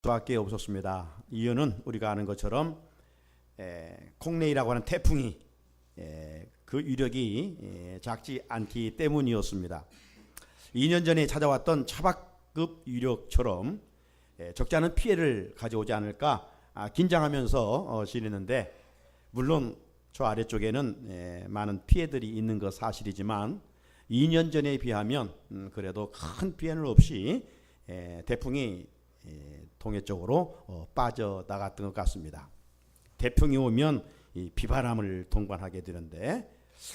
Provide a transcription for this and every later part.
수밖에 없었습니다. 이유는 우리가 아는 것처럼 콩레이라고 하는 태풍이 그 위력이 작지 않기 때문이었습니다. 2년 전에 찾아왔던 차박급 위력처럼 적지 않은 피해를 가져오지 않을까 긴장하면서 지내는데, 물론 저 아래쪽에는 많은 피해들이 있는 것 사실이지만 2년 전에 비하면 그래도 큰 피해는 없이 태풍이 동해 쪽으로 빠져나갔던 것 같습니다. 태풍이 오면 이 비바람을 동반하게 되는데,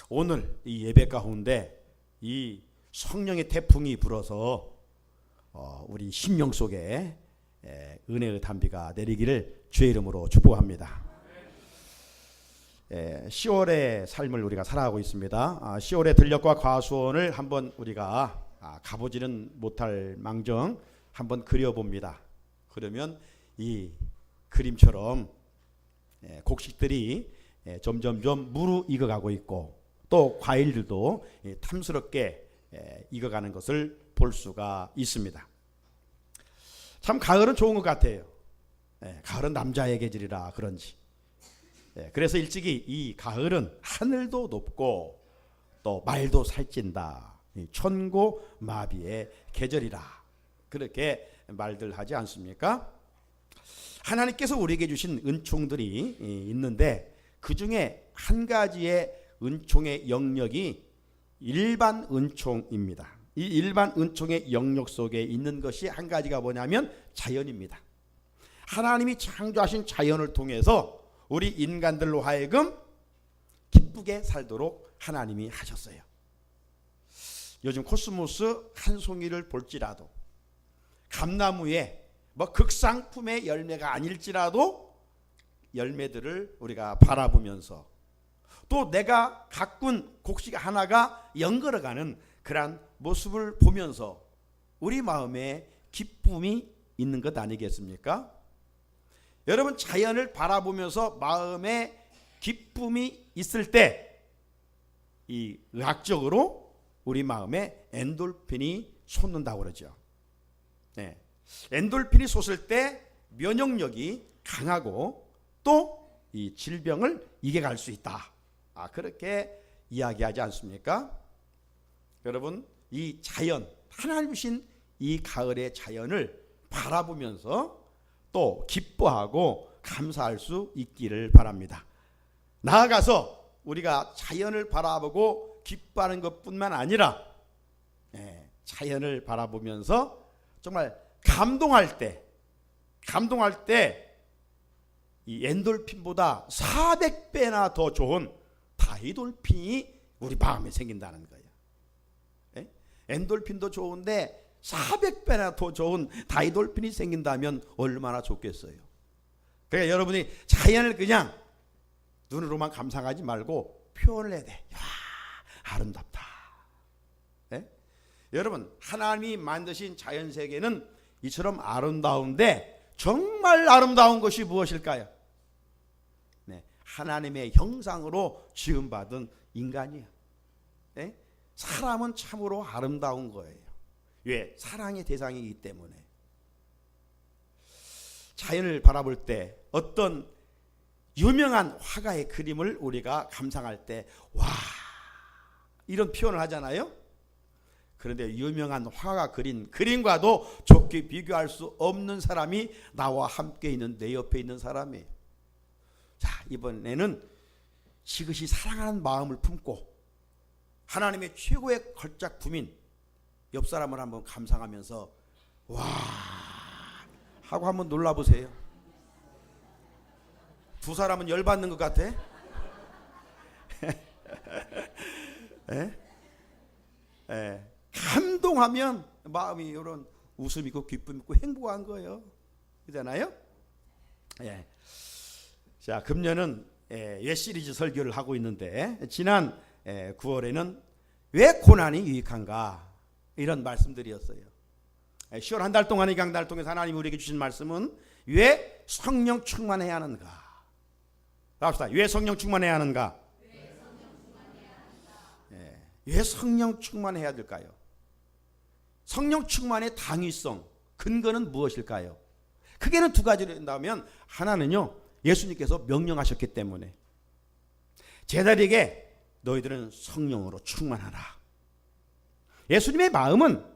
오늘 이 예배 가운데 이 성령의 태풍이 불어서 우리 심령 속에 은혜의 단비가 내리기를 주의 이름으로 축복합니다. 10월의 삶을 우리가 살아가고 있습니다. 10월의 들녘과 과수원을 한번 우리가 가보지는 못할 망정 한번 그려봅니다. 그러면 이 그림처럼 곡식들이 점점점 무르익어가고 있고, 또 과일들도 탐스럽게 익어가는 것을 볼 수가 있습니다. 참 가을은 좋은 것 같아요. 가을은 남자의 계절이라 그런지. 그래서 일찍이 이 가을은 하늘도 높고 또 말도 살찐다, 천고마비의 계절이라 그렇게 말들 하지 않습니까? 하나님께서 우리에게 주신 은총들이 있는데, 그 중에 한 가지의 은총의 영역이 일반 은총입니다. 이 일반 은총의 영역 속에 있는 것이 한 가지가 뭐냐면 자연입니다. 하나님이 창조하신 자연을 통해서 우리 인간들로 하여금 기쁘게 살도록 하나님이 하셨어요. 요즘 코스모스 한 송이를 볼지라도, 감나무에 극상품의 열매가 아닐지라도 열매들을 우리가 바라보면서, 또 내가 가꾼 곡식 하나가 연걸어가는 그러한 모습을 보면서 우리 마음에 기쁨이 있는 것 아니겠습니까? 여러분, 자연을 바라보면서 마음에 기쁨이 있을 때 이 의학적으로 우리 마음에 엔돌핀이 솟는다고 그러죠. 엔돌핀이 솟을 때 면역력이 강하고 또 이 질병을 이겨갈 수 있다. 그렇게 이야기하지 않습니까? 여러분, 이 자연, 하나님 주신 이 가을의 자연을 바라보면서 또 기뻐하고 감사할 수 있기를 바랍니다. 나아가서 우리가 자연을 바라보고 기뻐하는 것뿐만 아니라 자연을 바라보면서 정말 감동할 때 이 엔돌핀보다 400배나 더 좋은 다이돌핀이 우리 마음에 생긴다는 거예요. 엔돌핀도 좋은데 400배나 더 좋은 다이돌핀이 생긴다면 얼마나 좋겠어요. 그러니까 여러분이 자연을 그냥 눈으로만 감상하지 말고 표현을 해야 돼. 야, 아름답다. 여러분, 하나님이 만드신 자연 세계는 이처럼 아름다운데 정말 아름다운 것이 무엇일까요? 하나님의 형상으로 지음받은 인간이에요. 사람은 참으로 아름다운 거예요. 왜? 사랑의 대상이기 때문에. 자연을 바라볼 때 어떤 유명한 화가의 그림을 우리가 감상할 때 와, 이런 표현을 하잖아요. 그런데 유명한 화가가 그린 그림과도 좋게 비교할 수 없는 사람이 나와 함께 있는, 내 옆에 있는 사람이에요. 자, 이번에는 지그시 사랑하는 마음을 품고 하나님의 최고의 걸작품인 옆 사람을 한번 감상하면서 와 하고 한번 놀라보세요. 두 사람은 열받는 것 같아. 감동하면 마음이 이런 웃음 있고 기쁨 있고 행복한 거예요. 그잖아요. 자, 금년은 왜 시리즈 설교를 하고 있는데, 지난 9월에는 왜 고난이 유익한가 이런 말씀들이었어요. 10월 한 달 동안의 강단을 통해서 하나님이 우리에게 주신 말씀은 왜 성령 충만해야 하는가. 합시다. 왜 성령 충만해야 하는가? 왜 성령 충만해야 될까요? 성령 충만의 당위성, 근거는 무엇일까요? 크게는 두 가지로 된다면, 하나는요, 예수님께서 명령하셨기 때문에 제자들에게 너희들은 성령으로 충만하라. 예수님의 마음은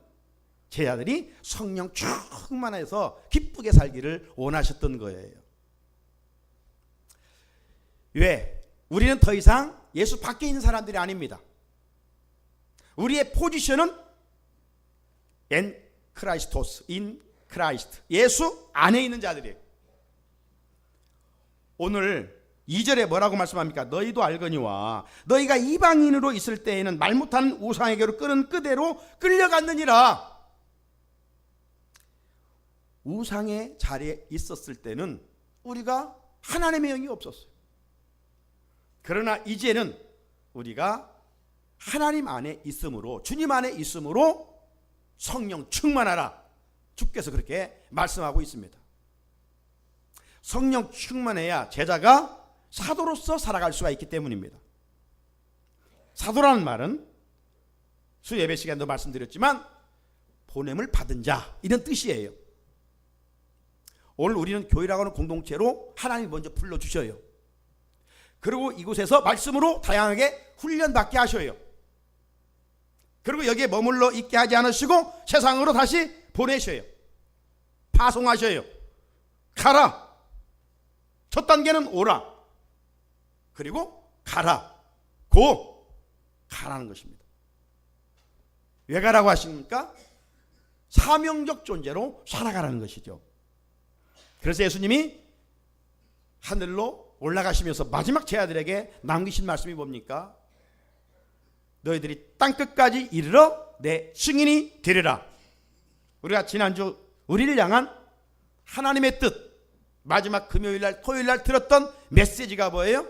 제자들이 성령 충만해서 기쁘게 살기를 원하셨던 거예요. 왜? 우리는 더 이상 예수 밖에 있는 사람들이 아닙니다. 우리의 포지션은 엔 크라이스토스, 인 크라이스트, 예수 안에 있는 자들이에요. 오늘 2절에 뭐라고 말씀합니까? 너희도 알거니와 너희가 이방인으로 있을 때에는 말 못하는 우상에게로 끄는 끄대로 끌려갔느니라. 우상의 자리에 있었을 때는 우리가 하나님의 영이 없었어요. 그러나 이제는 우리가 하나님 안에 있으므로, 주님 안에 있으므로 성령 충만하라. 주께서 그렇게 말씀하고 있습니다. 성령 충만해야 제자가 사도로서 살아갈 수가 있기 때문입니다. 사도라는 말은 수 예배 시간도 말씀드렸지만 보냄을 받은 자, 이런 뜻이에요. 오늘 우리는 교회라고 하는 공동체로 하나님이 먼저 불러주셔요. 그리고 이곳에서 말씀으로 다양하게 훈련받게 하셔요. 그리고 여기에 머물러 있게 하지 않으시고 세상으로 다시 보내셔요. 파송하셔요. 가라. 첫 단계는 오라. 그리고 가라. 고. 가라는 것입니다. 왜 가라고 하십니까? 사명적 존재로 살아가라는 것이죠. 그래서 예수님이 하늘로 올라가시면서 마지막 제자들에게 남기신 말씀이 뭡니까? 너희들이 땅끝까지 이르러 내 증인이 되리라. 우리가 지난주 우리를 향한 하나님의 뜻, 마지막 금요일날 토요일날 들었던 메시지가 뭐예요?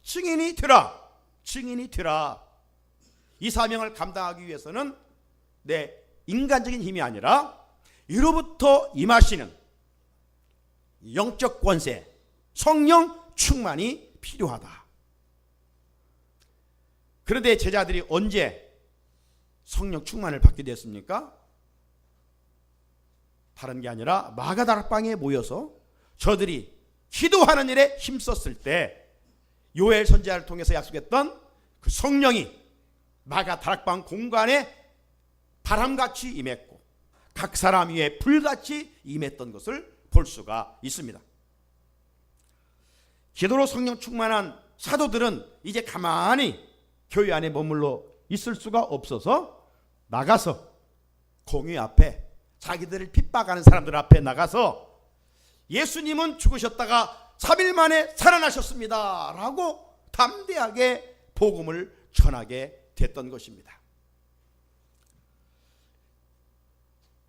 증인이 되라. 증인이 되라. 이 사명을 감당하기 위해서는 내 인간적인 힘이 아니라 이로부터 임하시는 영적 권세, 성령 충만이 필요하다. 그런데 제자들이 언제 성령 충만을 받게 됐습니까? 다른 게 아니라 마가다락방에 모여서 저들이 기도하는 일에 힘썼을 때 요엘 선지자를 통해서 약속했던 그 성령이 마가다락방 공간에 바람같이 임했고 각 사람 위에 불같이 임했던 것을 볼 수가 있습니다. 기도로 성령 충만한 사도들은 이제 가만히 교회 안에 머물러 있을 수가 없어서 나가서 공회 앞에, 자기들을 핍박하는 사람들 앞에 나가서 예수님은 죽으셨다가 3일 만에 살아나셨습니다 라고 담대하게 복음을 전하게 됐던 것입니다.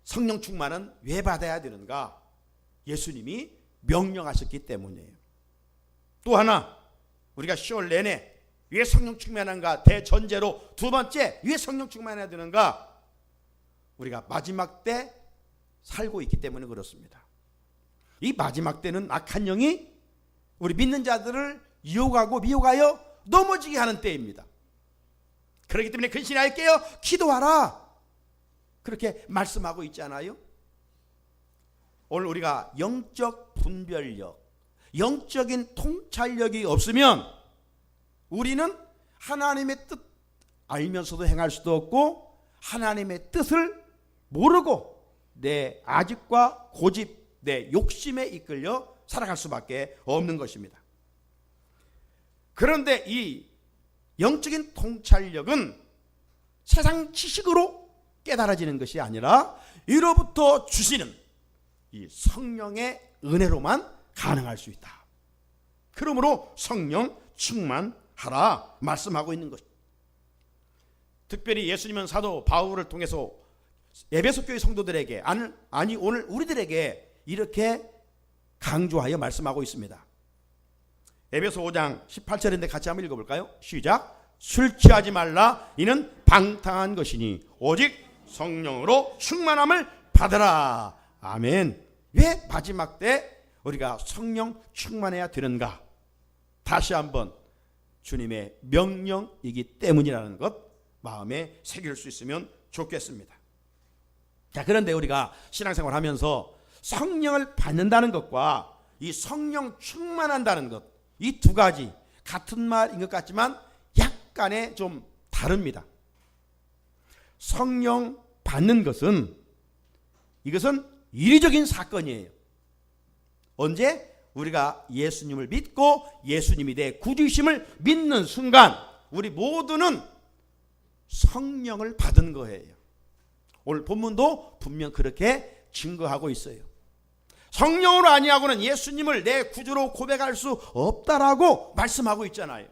성령 충만은 왜 받아야 되는가? 예수님이 명령하셨기 때문이에요. 또 하나, 우리가 10월 내내 왜 성령 충만한가? 대전제로 두 번째, 왜 성령 충만해야 되는가? 우리가 마지막 때 살고 있기 때문에 그렇습니다. 이 마지막 때는 악한 영이 우리 믿는 자들을 유혹하고 미혹하여 넘어지게 하는 때입니다. 그렇기 때문에 근신하여 깨어 기도하라, 그렇게 말씀하고 있잖아요. 오늘 우리가 영적 분별력, 영적인 통찰력이 없으면 우리는 하나님의 뜻 알면서도 행할 수도 없고 하나님의 뜻을 모르고 내 아집과 고집, 내 욕심에 이끌려 살아갈 수밖에 없는 것입니다. 그런데 이 영적인 통찰력은 세상 지식으로 깨달아지는 것이 아니라 이로부터 주시는 이 성령의 은혜로만 가능할 수 있다. 그러므로 성령 충만하라 말씀하고 있는 것. 특별히 예수님은 사도 바울을 통해서 에베소 교회 성도들에게, 아니 오늘 우리들에게 이렇게 강조하여 말씀하고 있습니다. 에베소 5장 18절인데 같이 한번 읽어볼까요? 시작. 술 취하지 말라. 이는 방탕한 것이니 오직 성령으로 충만함을 받으라. 아멘. 왜 마지막 때 우리가 성령 충만해야 되는가? 다시 한번 주님의 명령이기 때문이라는 것 마음에 새길 수 있으면 좋겠습니다. 자, 그런데 우리가 신앙생활 하면서 성령을 받는다는 것과 이 성령 충만한다는 것, 이 두 가지 같은 말인 것 같지만 약간의 좀 다릅니다. 성령 받는 것은 이것은 인위적인 사건이에요. 언제? 우리가 예수님을 믿고 예수님이 내 구주이심을 믿는 순간 우리 모두는 성령을 받은 거예요. 오늘 본문도 분명 그렇게 증거하고 있어요. 성령으로 아니하고는 예수님을 내 구주로 고백할 수 없다라고 말씀하고 있잖아요.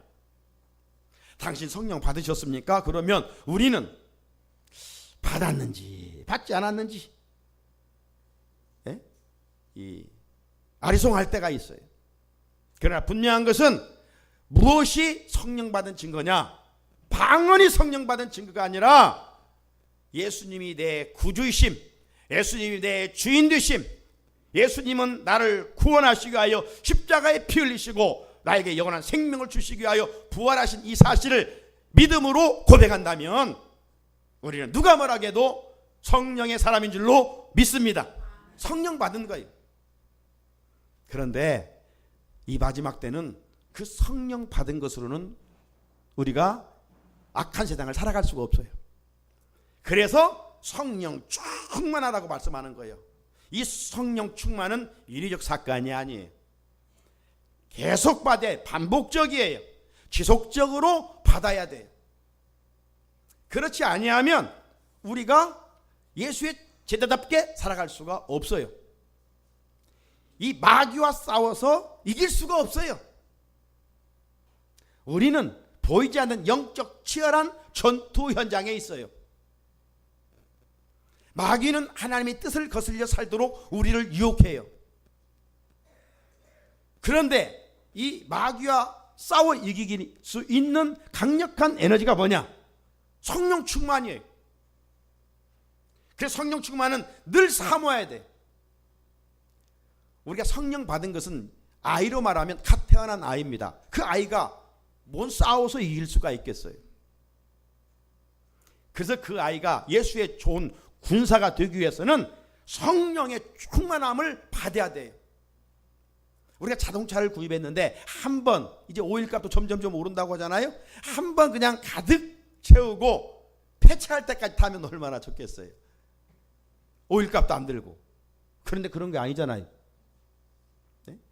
당신 성령 받으셨습니까? 그러면 우리는 받았는지 받지 않았는지 이 아리송할 때가 있어요. 그러나 분명한 것은 무엇이 성령 받은 증거냐? 방언이 성령 받은 증거가 아니라 예수님이 내 구주이심, 예수님이 내 주인 되심, 예수님은 나를 구원하시기 위하여 십자가에 피 흘리시고 나에게 영원한 생명을 주시기 위하여 부활하신 이 사실을 믿음으로 고백한다면 우리는 누가 뭐라고 해도 성령의 사람인 줄로 믿습니다. 성령 받은 거예요. 그런데 이 마지막 때는 그 성령 받은 것으로는 우리가 악한 세상을 살아갈 수가 없어요. 그래서 성령 충만하라고 말씀하는 거예요. 이 성령 충만은 인위적 사건이 아니에요. 계속 받아야, 반복적이에요. 지속적으로 받아야 돼요. 그렇지 아니하면 우리가 예수의 제자답게 살아갈 수가 없어요. 이 마귀와 싸워서 이길 수가 없어요. 우리는 보이지 않는 영적 치열한 전투 현장에 있어요. 마귀는 하나님의 뜻을 거슬려 살도록 우리를 유혹해요. 그런데 이 마귀와 싸워 이길 수 있는 강력한 에너지가 뭐냐? 성령 충만이에요. 그래서 성령 충만은 늘 사모해야 돼. 우리가 성령 받은 것은 아이로 말하면 갓 태어난 아이입니다. 그 아이가 뭔 싸워서 이길 수가 있겠어요. 그래서 그 아이가 예수의 좋은 군사가 되기 위해서는 성령의 충만함을 받아야 돼요. 우리가 자동차를 구입했는데 한 번, 이제 오일값도 점점 오른다고 하잖아요. 한 번 그냥 가득 채우고 폐차할 때까지 타면 얼마나 좋겠어요. 오일값도 안 들고. 그런데 그런 게 아니잖아요.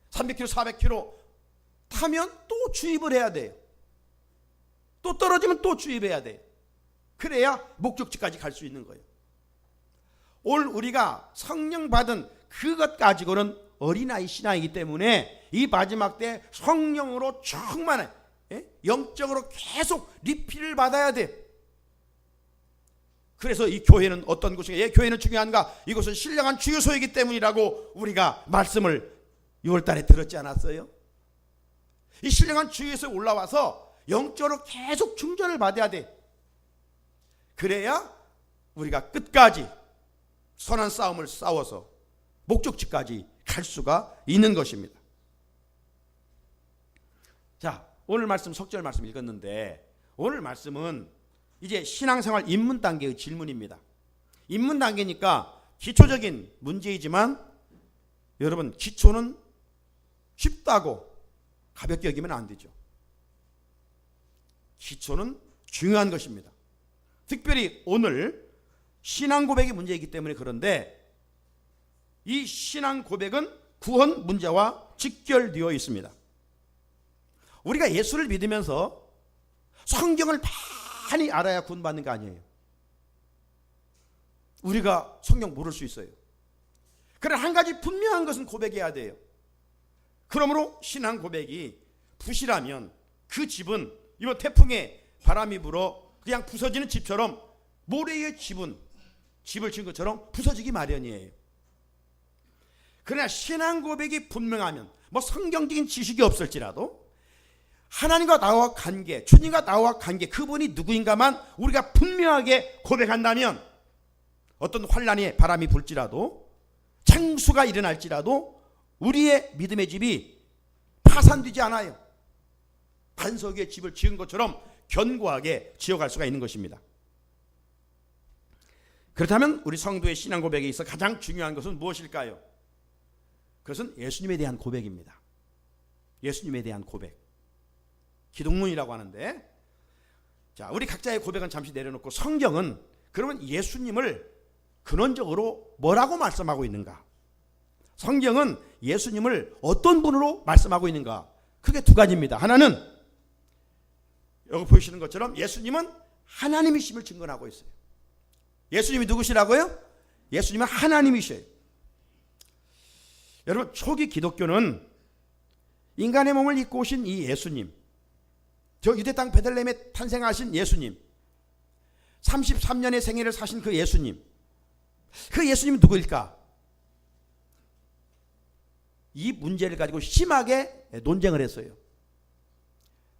300km, 400km 타면 또 주입을 해야 돼요. 또 떨어지면 또 주입해야 돼요. 그래야 목적지까지 갈 수 있는 거예요. 오늘 우리가 성령 받은 그것 가지고는 어린아이 신앙이기 때문에 이 마지막 때 성령으로 충만해, 영적으로 계속 리필을 받아야 돼. 그래서 이 교회는 어떤 곳인가? 예, 교회는 중요한가? 이것은 신령한 주유소이기 때문이라고 우리가 말씀을 6월 달에 들었지 않았어요? 이 신령한 주유소에 올라와서 영적으로 계속 충전을 받아야 돼. 그래야 우리가 끝까지 선한 싸움을 싸워서 목적지까지 갈 수가 있는 것입니다. 자, 오늘 말씀 석절 말씀 읽었는데 오늘 말씀은 이제 신앙생활 입문 단계의 질문입니다. 입문 단계니까 기초적인 문제이지만 여러분 기초는 쉽다고 가볍게 여기면 안 되죠. 기초는 중요한 것입니다. 특별히 오늘 신앙 고백의 문제이기 때문에 그런데 이 신앙 고백은 구원 문제와 직결되어 있습니다. 우리가 예수를 믿으면서 성경을 많이 알아야 구원받는 거 아니에요. 우리가 성경 모를 수 있어요. 그러나 한 가지 분명한 것은 고백해야 돼요. 그러므로 신앙 고백이 부실하면 그 집은 이번 태풍에 바람이 불어 그냥 부서지는 집처럼 모래 위에 집을 지은 것처럼 부서지기 마련이에요. 그러나 신앙 고백이 분명하면 뭐 성경적인 지식이 없을지라도 하나님과 나와 관계, 주님과 나와 관계, 그분이 누구인가만 우리가 분명하게 고백한다면 어떤 환란의 바람이 불지라도 창수가 일어날지라도 우리의 믿음의 집이 파산되지 않아요. 반석 위에 집을 지은 것처럼 견고하게 지어갈 수가 있는 것입니다. 그렇다면 우리 성도의 신앙 고백에 있어 가장 중요한 것은 무엇일까요? 그것은 예수님에 대한 고백입니다. 예수님에 대한 고백. 기독론이라고 하는데, 자, 우리 각자의 고백은 잠시 내려놓고 성경은 그러면 예수님을 근원적으로 뭐라고 말씀하고 있는가? 성경은 예수님을 어떤 분으로 말씀하고 있는가? 크게 두 가지입니다. 하나는 여기 보시는 것처럼 예수님은 하나님이심을 증거하고 있어요. 예수님이 누구시라고요? 예수님은 하나님이셔요. 여러분, 초기 기독교는 인간의 몸을 입고 오신 이 예수님, 저 유대 땅 베들레헴에 탄생하신 예수님, 33년의 생애를 사신 그 예수님, 그 예수님은 누구일까? 이 문제를 가지고 심하게 논쟁을 했어요.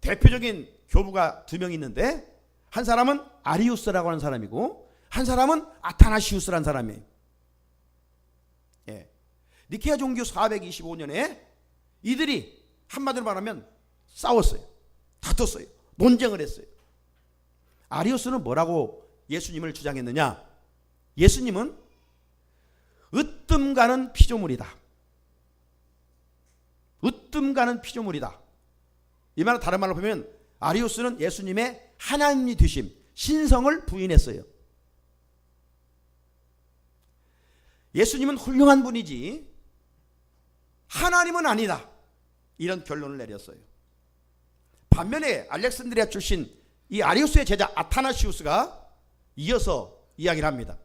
대표적인 교부가 두 명 있는데, 한 사람은 아리우스라고 하는 사람이고 한 사람은 아타나시우스라는 사람이에요. 예. 니케아 종교 425년에 이들이 한마디로 말하면 싸웠어요. 다퉜어요. 논쟁을 했어요. 아리우스는 뭐라고 예수님을 주장했느냐? 예수님은 으뜸 가는 피조물이다. 으뜸 가는 피조물이다. 이 말은 다른 말로 보면 아리우스는 예수님의 하나님이 되심, 신성을 부인했어요. 예수님은 훌륭한 분이지 하나님은 아니다, 이런 결론을 내렸어요. 반면에 알렉산드리아 출신 이 아리우스의 제자 아타나시우스가 이어서 이야기를 합니다.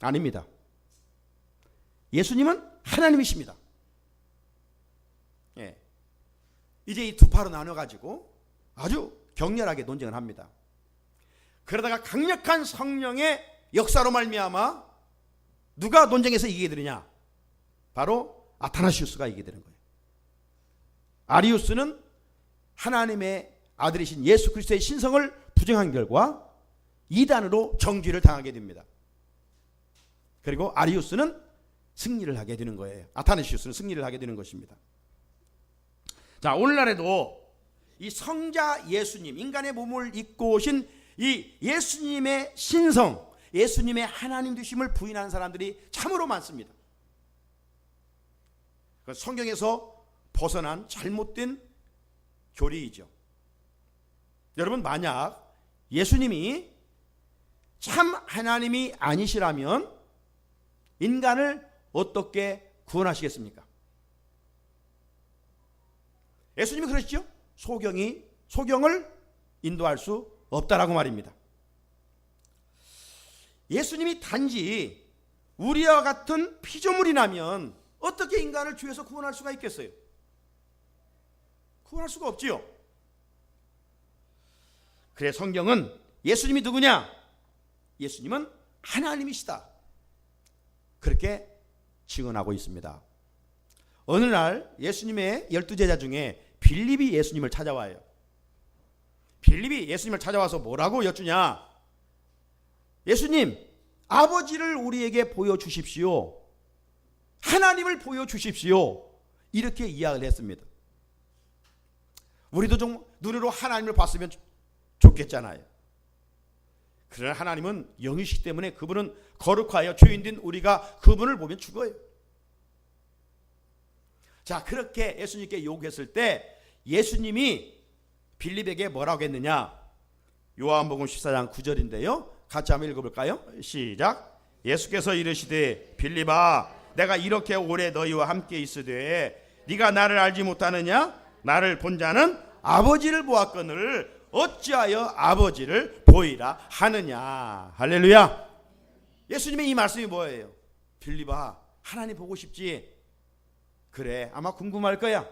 아닙니다. 예수님은 하나님이십니다. 예. 이제 이 두 파로 나눠가지고 아주 격렬하게 논쟁을 합니다. 그러다가 강력한 성령의 역사로 말미암아 누가 논쟁에서 이기게 되느냐? 바로 아타나시우스가 이기게 되는 거예요. 아리우스는 하나님의 아들이신 예수 그리스도의 신성을 부정한 결과 이단으로 정죄를 당하게 됩니다. 그리고 아리우스는 승리를 하게 되는 거예요. 아타나시우스는 승리를 하게 되는 것입니다. 자, 오늘날에도 이 성자 예수님, 인간의 몸을 입고 오신 이 예수님의 신성, 예수님의 하나님 되심을 부인하는 사람들이 참으로 많습니다. 성경에서 벗어난 잘못된 교리이죠. 여러분, 만약 예수님이 참 하나님이 아니시라면 인간을 어떻게 구원하시겠습니까? 예수님이 그러시죠. 소경을 인도할 수 없다라고 말입니다. 예수님이 단지 우리와 같은 피조물이라면 어떻게 인간을 죄에서 구원할 수가 있겠어요? 구원할 수가 없지요. 그래, 성경은 예수님이 누구냐? 예수님은 하나님이시다, 그렇게 증언하고 있습니다. 어느 날 예수님의 12제자 중에 빌립이 예수님을 찾아와요. 빌립이 예수님을 찾아와서 뭐라고 여쭈냐? 예수님, 아버지를 우리에게 보여주십시오. 하나님을 보여주십시오. 이렇게 이야기를 했습니다. 우리도 좀 눈으로 하나님을 봤으면 좋겠잖아요. 그러나 하나님은 영이시기 때문에 그분은 거룩하여 죄인된 우리가 그분을 보면 죽어요. 자, 그렇게 예수님께 요구했을 때 예수님이 빌립에게 뭐라고 했느냐? 요한복음 14장 9절인데요. 같이 한번 읽어볼까요? 시작. 예수께서 이르시되 빌립아, 내가 이렇게 오래 너희와 함께 있으되 네가 나를 알지 못하느냐? 나를 본 자는 아버지를 보았거늘 어찌하여 아버지를 보이라 하느냐. 할렐루야. 예수님의 이 말씀이 뭐예요? 빌립아, 하나님 보고 싶지? 그래, 아마 궁금할 거야.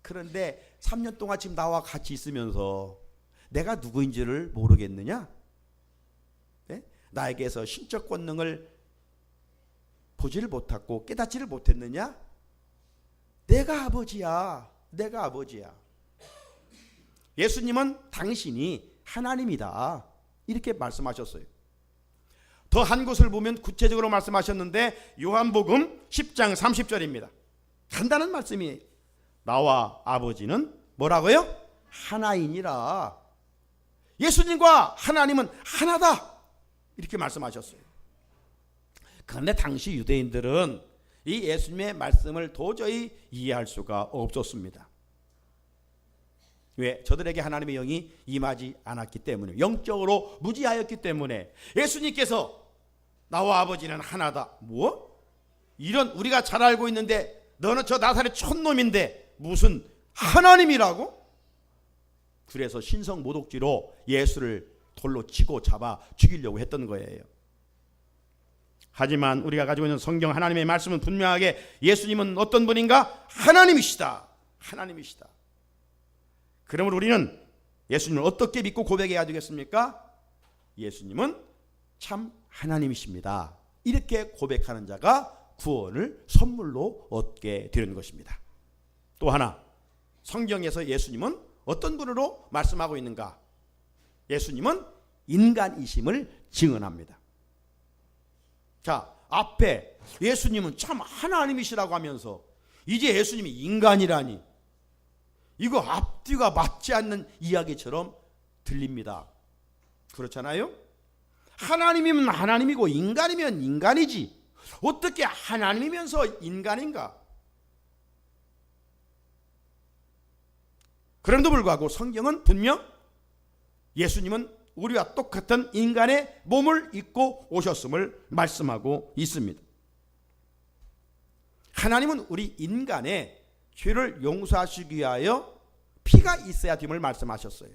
그런데 3년 동안 지금 나와 같이 있으면서 내가 누구인지를 모르겠느냐? 네? 나에게서 신적 권능을 보지를 못하고 깨닫지를 못했느냐? 내가 아버지야. 내가 아버지야. 예수님은 당신이 하나님이다, 이렇게 말씀하셨어요. 더 한 곳을 보면 구체적으로 말씀하셨는데 요한복음 10장 30절입니다. 간단한 말씀이에요. 나와 아버지는 뭐라고요? 하나이니라. 예수님과 하나님은 하나다, 이렇게 말씀하셨어요. 그런데 당시 유대인들은 이 예수님의 말씀을 도저히 이해할 수가 없었습니다. 왜? 저들에게 하나님의 영이 임하지 않았기 때문에, 영적으로 무지하였기 때문에. 예수님께서 나와 아버지는 하나다. 뭐? 이런, 우리가 잘 알고 있는데 너는 저 나사렛 촌놈인데 무슨 하나님이라고? 그래서 신성 모독죄로 예수를 돌로 치고 잡아 죽이려고 했던 거예요. 하지만 우리가 가지고 있는 성경 하나님의 말씀은 분명하게 예수님은 어떤 분인가? 하나님이시다. 하나님이시다. 그러므로 우리는 예수님을 어떻게 믿고 고백해야 되겠습니까? 예수님은 참 하나님이십니다. 이렇게 고백하는 자가 구원을 선물로 얻게 되는 것입니다. 또 하나, 성경에서 예수님은 어떤 분으로 말씀하고 있는가? 예수님은 인간이심을 증언합니다. 자, 앞에 예수님은 참 하나님이시라고 하면서 이제 예수님이 인간이라니, 이거 앞뒤가 맞지 않는 이야기처럼 들립니다. 그렇잖아요? 하나님이면 하나님이고 인간이면 인간이지, 어떻게 하나님이면서 인간인가? 그럼에도 불구하고 성경은 분명 예수님은 우리와 똑같은 인간의 몸을 입고 오셨음을 말씀하고 있습니다. 하나님은 우리 인간의 죄를 용서하시기 위하여 피가 있어야 됨을 말씀하셨어요.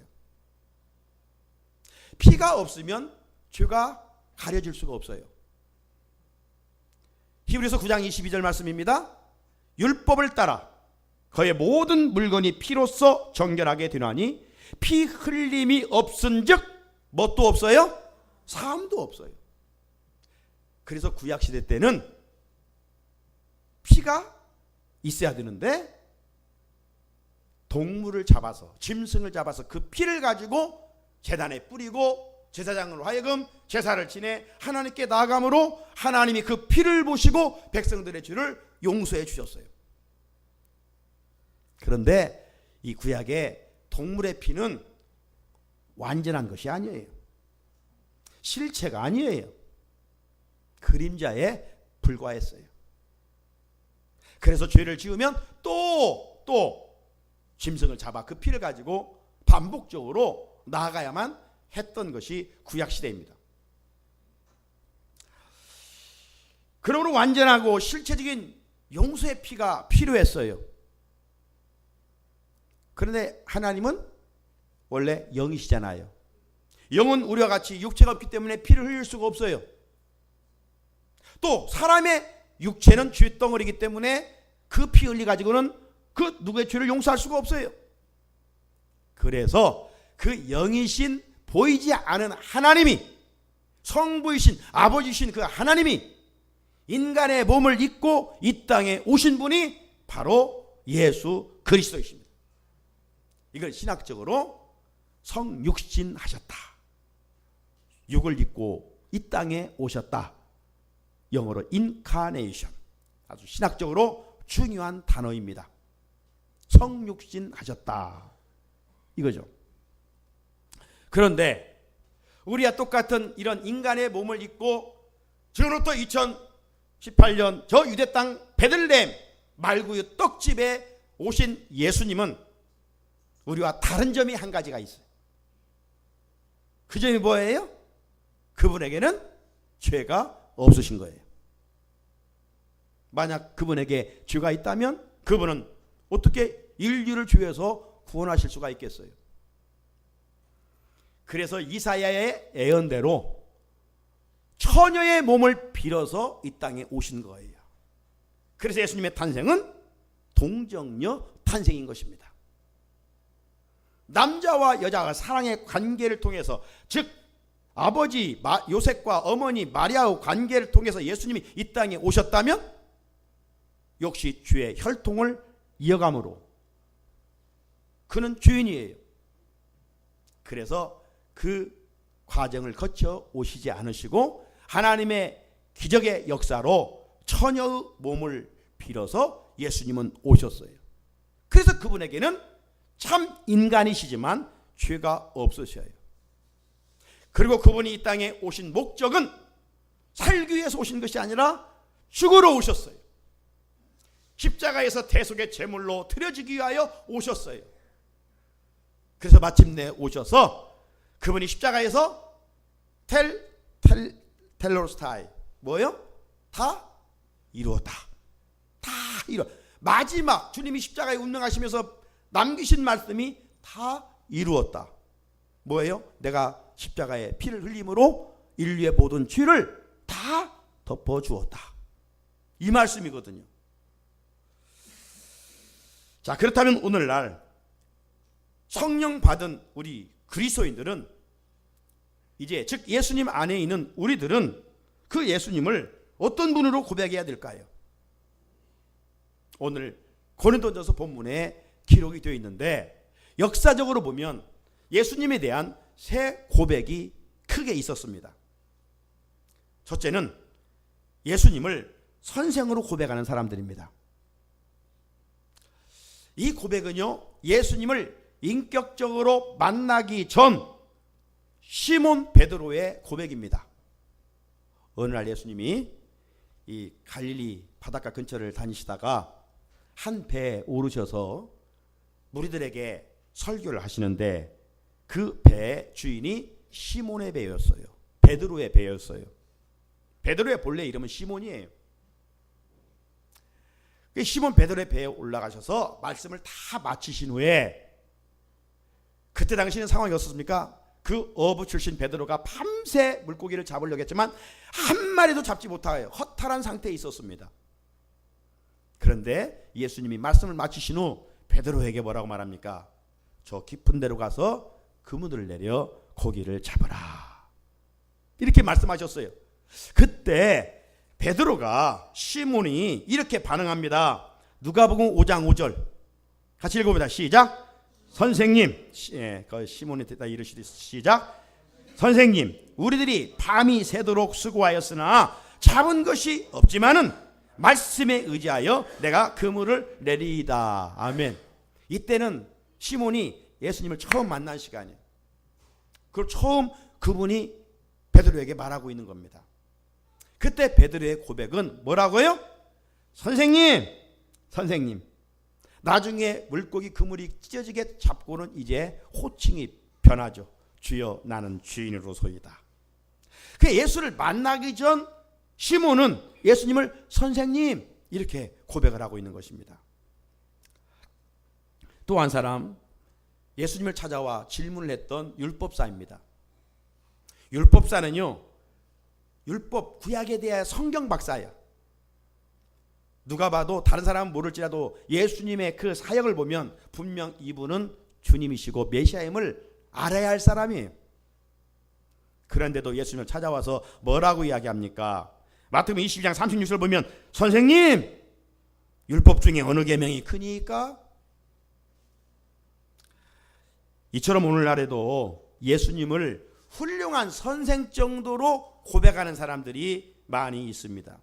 피가 없으면 죄가 가려질 수가 없어요. 히브리서 9장 22절 말씀입니다. 율법을 따라 그의 모든 물건이 피로써 정결하게 되나니 피 흘림이 없은즉 뭣도 없어요? 사함도 없어요. 그래서 구약시대 때는 피가 있어야 되는데 동물을 잡아서, 짐승을 잡아서 그 피를 가지고 제단에 뿌리고 제사장으로 하여금 제사를 지내 하나님께 나아감으로 하나님이 그 피를 보시고 백성들의 죄를 용서해 주셨어요. 그런데 이 구약의 동물의 피는 완전한 것이 아니에요. 실체가 아니에요. 그림자에 불과했어요. 그래서 죄를 지으면 또 짐승을 잡아 그 피를 가지고 반복적으로 나아가야만 했던 것이 구약시대입니다. 그러므로 완전하고 실체적인 용서의 피가 필요했어요. 그런데 하나님은 원래 영이시잖아요. 영은 우리와 같이 육체가 없기 때문에 피를 흘릴 수가 없어요. 또 사람의 육체는 쇳덩어리이기 때문에 그 피 흘리 가지고는 그 누구의 죄를 용서할 수가 없어요. 그래서 그 영이신 보이지 않은 하나님이, 성부이신 아버지이신 그 하나님이 인간의 몸을 입고 이 땅에 오신 분이 바로 예수 그리스도이십니다. 이걸 신학적으로 성육신하셨다, 육을 입고 이 땅에 오셨다, 영어로 인카네이션, 아주 신학적으로 중요한 단어입니다. 성육신하셨다 이거죠. 그런데 우리와 똑같은 이런 인간의 몸을 입고 지금부터 2018년 저 유대 땅 베들레헴 말구유 떡집에 오신 예수님은 우리와 다른 점이 한 가지가 있어요. 그 점이 뭐예요? 그분에게는 죄가 없으신 거예요. 만약 그분에게 죄가 있다면 그분은 어떻게 인류를 죄에서 구원하실 수가 있겠어요? 그래서 이사야의 예언대로 처녀의 몸을 빌어서 이 땅에 오신 거예요. 그래서 예수님의 탄생은 동정녀 탄생인 것입니다. 남자와 여자가 사랑의 관계를 통해서, 즉 아버지 요셉과 어머니 마리아의 관계를 통해서 예수님이 이 땅에 오셨다면 역시 주의 혈통을 이어감으로 그는 주인이에요. 그래서 그 과정을 거쳐 오시지 않으시고 하나님의 기적의 역사로 처녀의 몸을 빌어서 예수님은 오셨어요. 그래서 그분에게는 참 인간이시지만 죄가 없으셔요. 그리고 그분이 이 땅에 오신 목적은 살기 위해서 오신 것이 아니라 죽으러 오셨어요. 십자가에서 대속의 제물로 드려지기 위하여 오셨어요. 그래서 마침내 오셔서 그분이 십자가에서 텔로스타이 뭐예요? 다 이루었다. 다 이루. 마지막 주님이 십자가에 운명하시면서 남기신 말씀이 다 이루었다. 뭐예요? 내가 십자가에 피를 흘림으로 인류의 모든 죄를 다 덮어주었다. 이 말씀이거든요. 자, 그렇다면 오늘날 성령 받은 우리 그리스도인들은 이제 즉 예수님 안에 있는 우리들은 그 예수님을 어떤 분으로 고백해야 될까요? 오늘 고린도전서 본문에 기록이 되어 있는데 역사적으로 보면 예수님에 대한 세 고백이 크게 있었습니다. 첫째는 예수님을 선생으로 고백하는 사람들입니다. 이 고백은요, 예수님을 인격적으로 만나기 전 시몬 베드로의 고백입니다. 어느 날 예수님이 이 갈릴리 바닷가 근처를 다니시다가 한 배에 오르셔서 무리들에게 설교를 하시는데 그 배의 주인이 시몬의 배였어요. 베드로의 배였어요. 베드로의 본래 이름은 시몬이에요. 시몬 베드로의 배에 올라가셔서 말씀을 다 마치신 후에 그때 당시는 상황이 어떻습니까? 그 어부 출신 베드로가 밤새 물고기를 잡으려고 했지만 한 마리도 잡지 못하여 허탈한 상태에 있었습니다. 그런데 예수님이 말씀을 마치신 후 베드로에게 뭐라고 말합니까? 저 깊은 데로 가서 그물을 내려 고기를 잡으라. 이렇게 말씀하셨어요. 그때 베드로가 시몬이 이렇게 반응합니다. 누가복음 5장 5절 같이 읽어봅니다. 시작. 선생님, 시몬이 됐다 이르시되 시작. 선생님, 우리들이 밤이 새도록 수고하였으나 잡은 것이 없지만은 말씀에 의지하여 내가 그물을 내리이다. 아멘. 이때는 시몬이 예수님을 처음 만난 시간이에요. 그걸 처음 그분이 베드로에게 말하고 있는 겁니다. 그때 베드로의 고백은 뭐라고요? 선생님, 선생님. 나중에 물고기 그물이 찢어지게 잡고는 이제 호칭이 변하죠. 주여, 나는 주인으로소이다. 그 예수를 만나기 전 시몬은 예수님을 선생님 이렇게 고백을 하고 있는 것입니다. 또 한 사람, 예수님을 찾아와 질문을 했던 율법사입니다. 율법사는요, 율법 구약에 대해 성경 박사예요. 누가 봐도 다른 사람은 모를지라도 예수님의 그 사역을 보면 분명 이분은 주님이시고 메시아임을 알아야 할 사람이에요. 그런데도 예수님을 찾아와서 뭐라고 이야기합니까? 마태복음 22장 36절 보면 선생님, 율법 중에 어느 계명이 크니까? 이처럼 오늘날에도 예수님을 훌륭한 선생 정도로 고백하는 사람들이 많이 있습니다.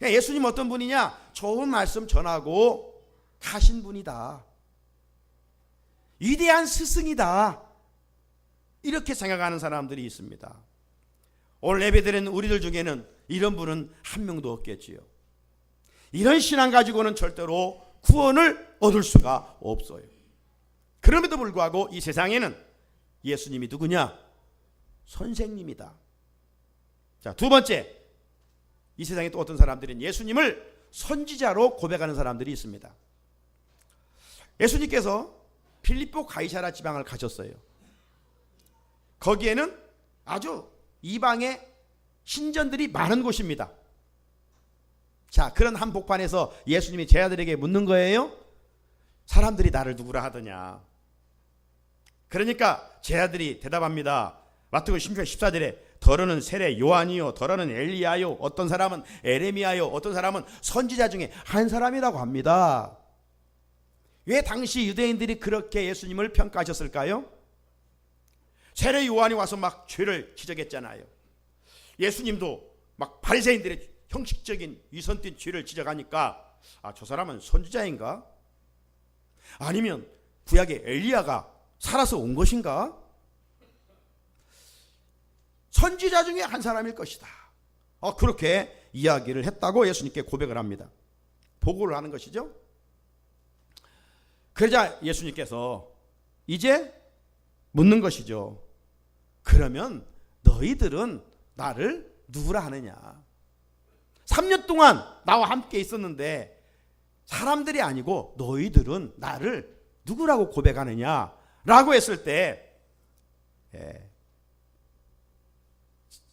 예수님 어떤 분이냐? 좋은 말씀 전하고 가신 분이다. 위대한 스승이다. 이렇게 생각하는 사람들이 있습니다. 오늘 예배드리는 우리들 중에는 이런 분은 한 명도 없겠지요. 이런 신앙 가지고는 절대로 구원을 얻을 수가 없어요. 그럼에도 불구하고 이 세상에는 예수님이 누구냐? 선생님이다. 자, 두 번째, 이 세상에 또 어떤 사람들은 예수님을 선지자로 고백하는 사람들이 있습니다. 예수님께서 필리포 가이사라 지방을 가셨어요. 거기에는 아주 이방의 신전들이 많은 곳입니다. 자, 그런 한복판에서 예수님이 제자들에게 묻는 거예요. 사람들이 나를 누구라 하더냐. 그러니까 제자들이 대답합니다. 마태복음 16장 14절에 더러는 세례 요한이요, 더러는 엘리야요, 어떤 사람은 에레미야요, 어떤 사람은 선지자 중에 한 사람이라고 합니다. 왜 당시 유대인들이 그렇게 예수님을 평가하셨을까요? 세례 요한이 와서 막 죄를 지적했잖아요. 예수님도 막 바리새인들의 형식적인 위선된 죄를 지적하니까 저 사람은 선지자인가? 아니면 구약의 엘리야가 살아서 온 것인가? 선지자 중에 한 사람일 것이다. 그렇게 이야기를 했다고 예수님께 고백을 합니다. 보고를 하는 것이죠. 그러자 예수님께서 이제 묻는 것이죠. 그러면 너희들은 나를 누구라 하느냐? 3년 동안 나와 함께 있었는데 사람들이 아니고 너희들은 나를 누구라고 고백하느냐? 라고 했을 때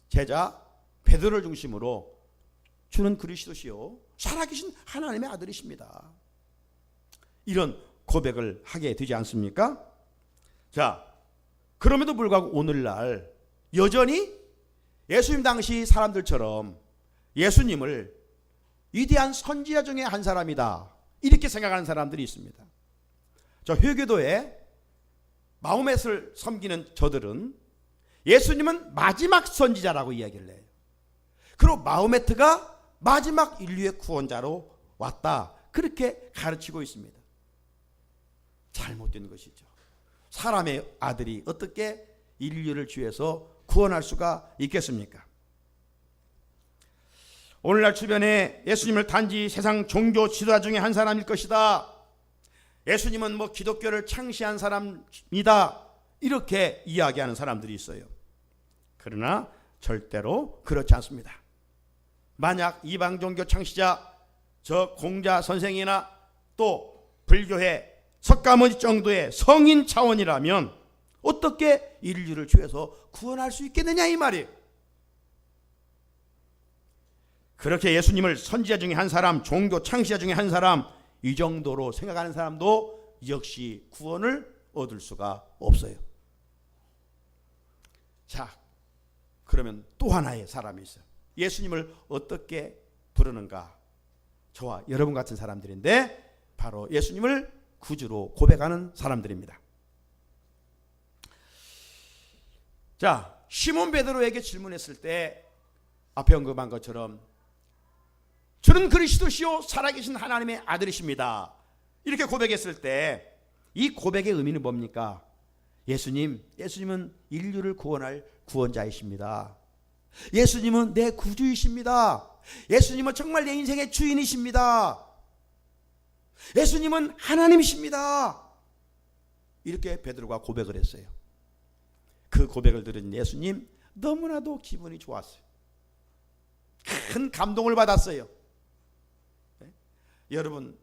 제자 베드로를 중심으로 주는 그리스도시요 살아계신 하나님의 아들이십니다. 이런 고백을 하게 되지 않습니까? 자, 그럼에도 불구하고 오늘날 여전히 예수님 당시 사람들처럼 예수님을 위대한 선지자 중에 한 사람이다 이렇게 생각하는 사람들이 있습니다. 저 회교도에 마호멧을 섬기는 저들은 예수님은 마지막 선지자라고 이야기를 해요. 그리고 마호메트가 마지막 인류의 구원자로 왔다 그렇게 가르치고 있습니다. 잘못된 것이죠. 사람의 아들이 어떻게 인류를 죄에서 구원할 수가 있겠습니까? 오늘날 주변에 예수님을 단지 세상 종교 지도자 중에 한 사람일 것이다. 예수님은 뭐 기독교를 창시한 사람이다. 이렇게 이야기하는 사람들이 있어요. 그러나 절대로 그렇지 않습니다. 만약 이방 종교 창시자 저 공자 선생이나 또 불교의 석가모니 정도의 성인 차원이라면 어떻게 인류를 죄에서 구원할 수 있겠느냐 이 말이에요. 그렇게 예수님을 선지자 중에 한 사람, 종교 창시자 중에 한 사람 이 정도로 생각하는 사람도 역시 구원을 얻을 수가 없어요. 자, 그러면 또 하나의 사람이 있어요. 예수님을 어떻게 부르는가? 저와 여러분 같은 사람들인데 바로 예수님을 구주로 고백하는 사람들입니다. 자, 시몬 베드로에게 질문했을 때 앞에 언급한 것처럼 주는 그리스도시요 살아계신 하나님의 아들이십니다. 이렇게 고백했을 때 이 고백의 의미는 뭡니까? 예수님은 인류를 구원할 구원자이십니다. 예수님은 내 구주이십니다. 예수님은 정말 내 인생의 주인이십니다. 예수님은 하나님이십니다. 이렇게 베드로가 고백을 했어요. 그 고백을 들은 예수님 너무나도 기분이 좋았어요. 큰 감동을 받았어요. 네? 여러분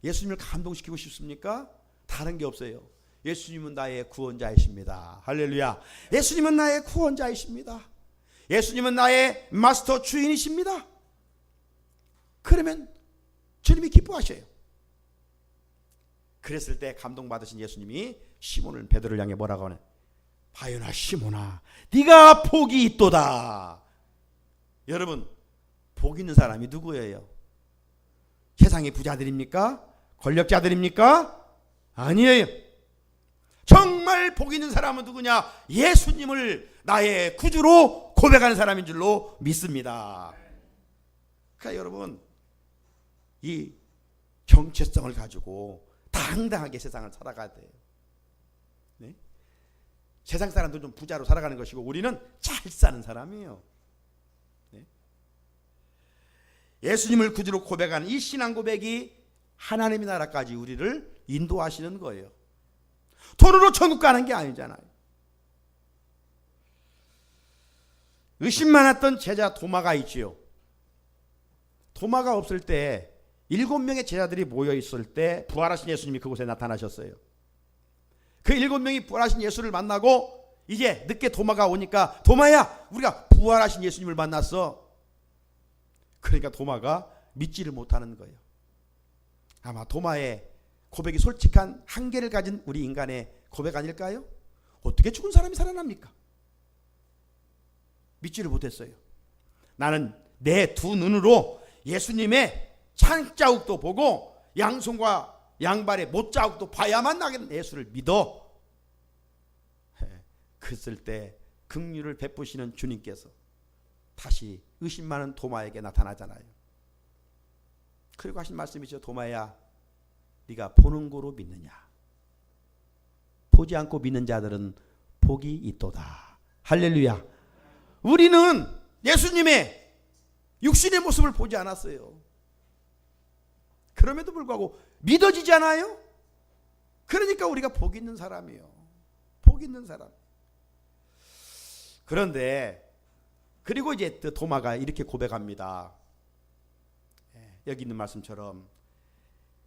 예수님을 감동시키고 싶습니까? 다른 게 없어요. 예수님은 나의 구원자이십니다. 할렐루야. 예수님은 나의 구원자이십니다. 예수님은 나의 마스터 주인이십니다. 그러면 주님이 기뻐하셔요. 그랬을 때 감동받으신 예수님이 시몬을 베드로를 향해 뭐라고 하냐? 바요나 시몬아 네가 복이 있도다. 여러분 복 있는 사람이 누구예요? 세상의 부자들입니까? 권력자들입니까? 아니에요. 정말 복 있는 사람은 누구냐? 예수님을 나의 구주로 고백하는 사람인 줄로 믿습니다. 그러니까 여러분 이 정체성을 가지고 당당하게 세상을 살아가야 돼요. 네? 세상 사람들은 좀 부자로 살아가는 것이고 우리는 잘 사는 사람이에요. 네? 예수님을 구주로 고백하는 이 신앙 고백이 하나님의 나라까지 우리를 인도하시는 거예요. 돈으로 천국 가는 게 아니잖아요. 의심 많았던 제자 도마가 있지요. 도마가 없을 때 7명의 제자들이 모여 있을 때 부활하신 예수님이 그곳에 나타나셨어요. 그 7명이 부활하신 예수를 만나고 이제 늦게 도마가 오니까 도마야 우리가 부활하신 예수님을 만났어. 그러니까 도마가 믿지를 못하는 거예요. 아마 도마의 고백이 솔직한 한계를 가진 우리 인간의 고백 아닐까요? 어떻게 죽은 사람이 살아납니까? 믿지를 못했어요. 나는 내 두 눈으로 예수님의 창자국도 보고 양손과 양발의 못자국도 봐야만 나겠는 예수를 믿어. 그랬을 때 긍휼을 베푸시는 주님께서 다시 의심 많은 도마에게 나타나잖아요. 그리고 하신 말씀이죠. 도마야 네가 보는 거로 믿느냐? 보지 않고 믿는 자들은 복이 있도다. 할렐루야. 우리는 예수님의 육신의 모습을 보지 않았어요. 그럼에도 불구하고 믿어지잖아요. 그러니까 우리가 복 있는 사람이에요. 복 있는 사람. 그런데 그리고 이제 도마가 이렇게 고백합니다. 여기 있는 말씀처럼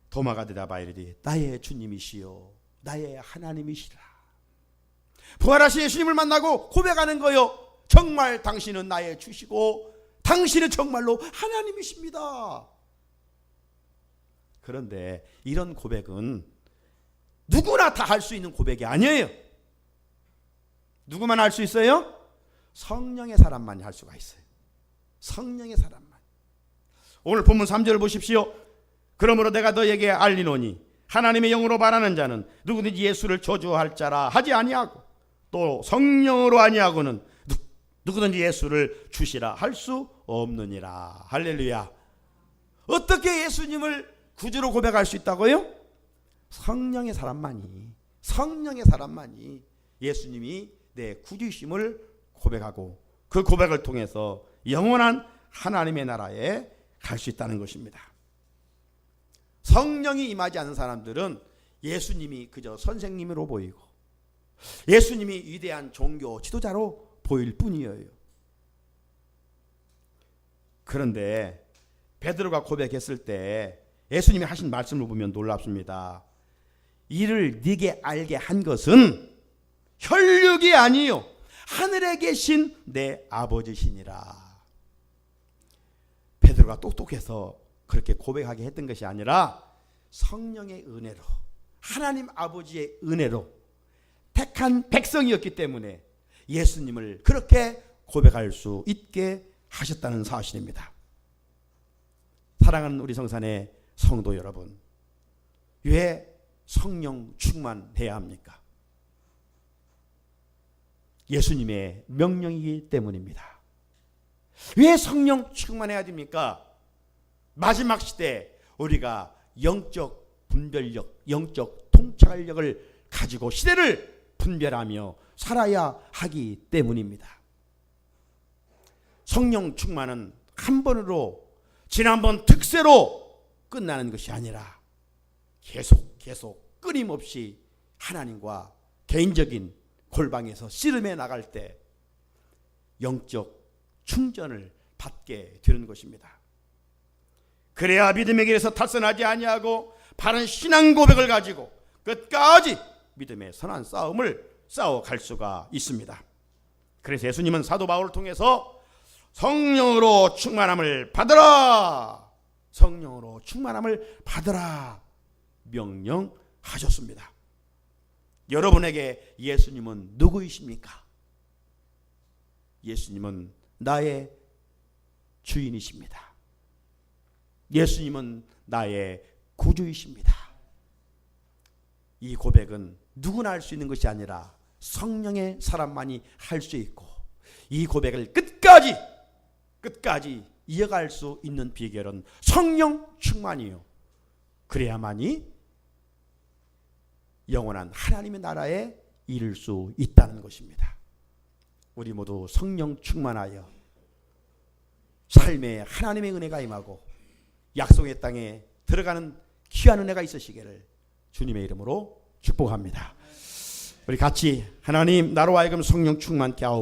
도마가 대답하여 이르되 나의 주님이시요 나의 하나님이시라. 부활하신 예수님을 만나고 고백하는 거요. 정말 당신은 나의 주시고 당신은 정말로 하나님이십니다. 그런데 이런 고백은 누구나 다 할 수 있는 고백이 아니에요. 누구만 할 수 있어요? 성령의 사람만이 할 수가 있어요. 성령의 사람만. 오늘 본문 3절을 보십시오. 그러므로 내가 너에게 알리노니 하나님의 영으로 말하는 자는 누구든지 예수를 저주할 자라 하지 아니하고 또 성령으로 아니하고는 누구든지 예수를 주시라 할 수 없느니라. 할렐루야. 어떻게 예수님을 구주로 고백할 수 있다고요? 성령의 사람만이 예수님이 내 구주이심을 고백하고 그 고백을 통해서 영원한 하나님의 나라에 갈 수 있다는 것입니다. 성령이 임하지 않은 사람들은 예수님이 그저 선생님으로 보이고 예수님이 위대한 종교 지도자로 보일 뿐이에요. 그런데 베드로가 고백했을 때 예수님이 하신 말씀을 보면 놀랍습니다. 이를 네게 알게 한 것은 혈육이 아니요 하늘에 계신 내 아버지시니라. 베드로가 똑똑해서 그렇게 고백하게 했던 것이 아니라 성령의 은혜로 하나님 아버지의 은혜로 택한 백성이었기 때문에 예수님을 그렇게 고백할 수 있게 하셨다는 사실입니다. 사랑하는 우리 성산의 성도 여러분, 왜 성령 충만해야 합니까? 예수님의 명령이기 때문입니다. 왜 성령 충만해야 됩니까? 마지막 시대 우리가 영적 분별력, 영적 통찰력을 가지고 시대를 분별하며 살아야 하기 때문입니다. 성령 충만은 한 번으로 지난번 특세로 끝나는 것이 아니라 계속 끊임없이 하나님과 개인적인 골방에서 씨름해 나갈 때 영적 충전을 받게 되는 것입니다. 그래야 믿음의 길에서 탈선하지 아니하고 바른 신앙 고백을 가지고 끝까지 믿음의 선한 싸움을 싸워갈 수가 있습니다. 그래서 예수님은 사도 바울을 통해서 성령으로 충만함을 받으라, 성령으로 충만함을 받으라 명령하셨습니다. 여러분에게 예수님은 누구이십니까? 예수님은 나의 주인이십니다. 예수님은 나의 구주이십니다. 이 고백은 누구나 할 수 있는 것이 아니라 성령의 사람만이 할 수 있고 이 고백을 끝까지 이어갈 수 있는 비결은 성령 충만이요. 그래야만이 영원한 하나님의 나라에 이를 수 있다는 것입니다. 우리 모두 성령 충만하여 삶에 하나님의 은혜가 임하고 약속의 땅에 들어가는 귀한 은혜가 있으시기를 주님의 이름으로 축복합니다. 우리 같이 하나님 나로 하여금 성령 충만케 하옵소서.